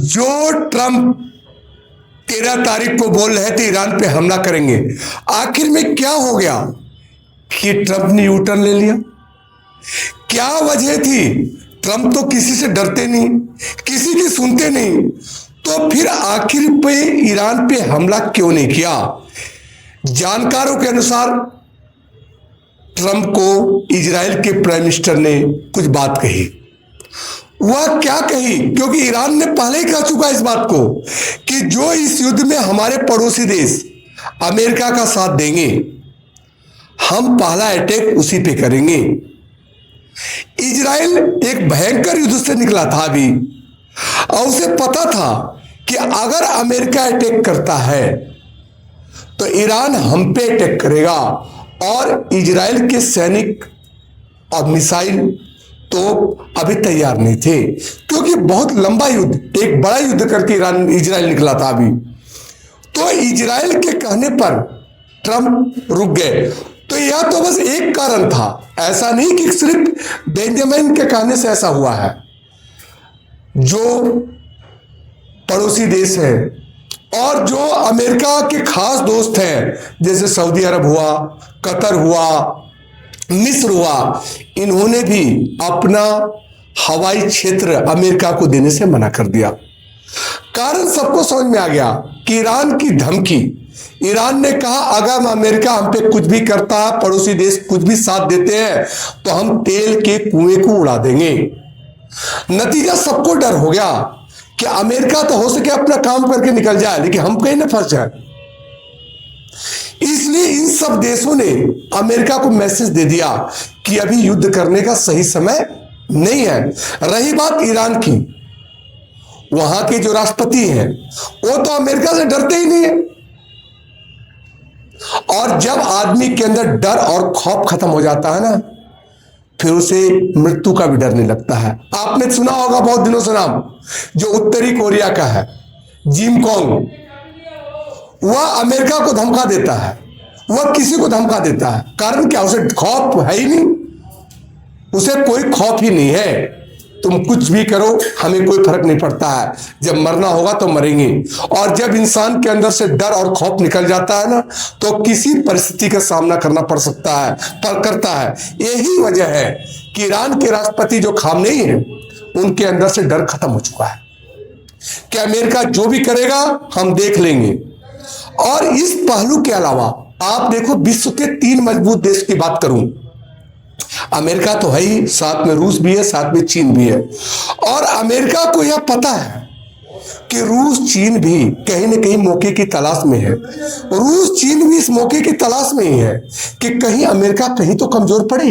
जो ट्रंप 13 तारीख को बोल रहे थे ईरान पे हमला करेंगे, आखिर में क्या हो गया कि ट्रंप ने यू टर्न ले लिया? क्या वजह थी? ट्रंप तो किसी से डरते नहीं, किसी की सुनते नहीं, तो फिर आखिर पे ईरान पे हमला क्यों नहीं किया? जानकारों के अनुसार ट्रंप को इजराइल के प्राइम मिनिस्टर ने कुछ बात कही। वह क्या कही? क्योंकि ईरान ने पहले ही कह चुका इस बात को कि जो इस युद्ध में हमारे पड़ोसी देश अमेरिका का साथ देंगे, हम पहला अटैक उसी पे करेंगे। इजराइल एक भयंकर युद्ध से निकला था अभी, और उसे पता था कि अगर अमेरिका अटैक करता है तो ईरान हम पे अटैक करेगा, और इजराइल के सैनिक और मिसाइल तो अभी तैयार नहीं थे, क्योंकि बहुत लंबा युद्ध, एक बड़ा युद्ध करके इजराइल निकला था अभी। तो इजराइल के कहने पर ट्रंप रुक गए। तो यह तो बस एक कारण था, ऐसा नहीं कि सिर्फ बेंजामिन के कहने से ऐसा हुआ है। जो पड़ोसी देश है और जो अमेरिका के खास दोस्त हैं, जैसे सऊदी अरब हुआ, कतर हुआ, मिस्र हुआ, इन्होंने भी अपना हवाई क्षेत्र अमेरिका को देने से मना कर दिया। कारण सबको समझ में आ गया कि ईरान की धमकी। ईरान ने कहा अगर अमेरिका हम पे कुछ भी करता है, पड़ोसी देश कुछ भी साथ देते हैं, तो हम तेल के कुएं को उड़ा देंगे। नतीजा सबको डर हो गया कि अमेरिका तो हो सके अपना काम करके निकल जाए, लेकिन हम कहीं ना फंस जाए। इसलिए इन सब देशों ने अमेरिका को मैसेज दे दिया कि अभी युद्ध करने का सही समय नहीं है। रही बात ईरान की, वहां के जो राष्ट्रपति हैं वो तो अमेरिका से डरते ही नहीं है, और जब आदमी के अंदर डर और खौफ खत्म हो जाता है ना, फिर उसे मृत्यु का भी डर नहीं लगता है। आपने सुना होगा बहुत दिनों से नाम, जो उत्तरी कोरिया का है, जिम कॉन्ग। वह अमेरिका को धमका देता है, वह किसी को धमका देता है। कारण क्या? उसे खौफ है ही नहीं, उसे कोई खौफ ही नहीं है। तुम कुछ भी करो, हमें कोई फर्क नहीं पड़ता है, जब मरना होगा तो मरेंगे। और जब इंसान के अंदर से डर और खौफ निकल जाता है ना, तो किसी परिस्थिति का सामना करना पड़ सकता है, पर करता है। यही वजह है कि ईरान के राष्ट्रपति जो खामनेई हैं, उनके अंदर से डर खत्म हो चुका है कि अमेरिका जो भी करेगा हम देख लेंगे। और इस पहलू के अलावा आप देखो, विश्व के 3 मजबूत देश की बात करूं, अमेरिका तो है ही, साथ में रूस भी है, साथ में चीन भी है। और अमेरिका को यह पता है कि रूस चीन भी कहीं ना कहीं मौके की तलाश में है। रूस चीन भी इस मौके की तलाश में ही है कि कहीं अमेरिका कहीं तो कमजोर पड़े,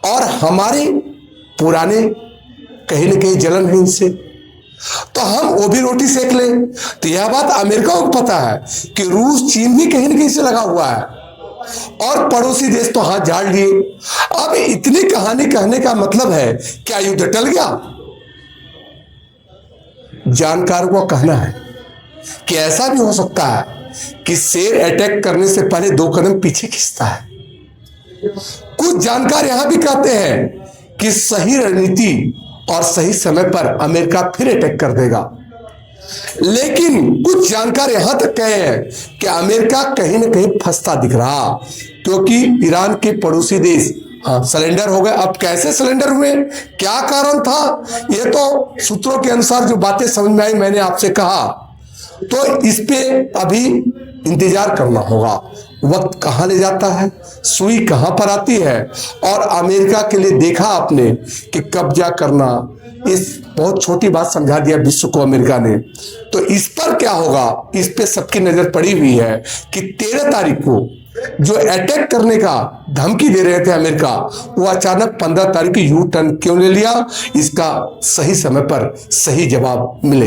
और हमारे पुराने कहीं ना कहीं जलन है इनसे, तो हम वो भी रोटी सेक लें। तो यह बात अमेरिका को पता है कि रूस चीन भी कहीं ना कहीं से लगा हुआ है, और पड़ोसी देश तो हाथ झाड़ लिए। अब इतनी कहानी कहने का मतलब है, क्या युद्ध टल गया? जानकारों को कहना है कि ऐसा भी हो सकता है कि शेर अटैक करने से पहले 2 कदम पीछे खींचता है। कुछ जानकार यहां भी कहते हैं कि सही रणनीति और सही समय पर अमेरिका फिर अटैक कर देगा। लेकिन कुछ जानकार यहां तक कहे हैं कि अमेरिका कहीं ना कहीं फंसता दिख रहा, क्योंकि ईरान के पड़ोसी देश सरेंडर हो गए। अब कैसे सरेंडर हुए, क्या कारण था, यह तो सूत्रों के अनुसार जो बातें समझ में आई, मैंने आपसे कहा। तो इस पे अभी इंतजार करना होगा, वक्त कहां ले जाता है, सुई कहां पर आती है। और अमेरिका के लिए देखा आपने कि कब्जा करना, इस बहुत छोटी बात समझा दिया विश्व को अमेरिका ने। तो इस पर क्या होगा, इस पे सबकी नजर पड़ी हुई है कि 13 तारीख को जो अटैक करने का धमकी दे रहे थे अमेरिका, वो अचानक 15 तारीख की यू टर्न क्यों ले लिया, इसका सही समय पर सही जवाब मिले।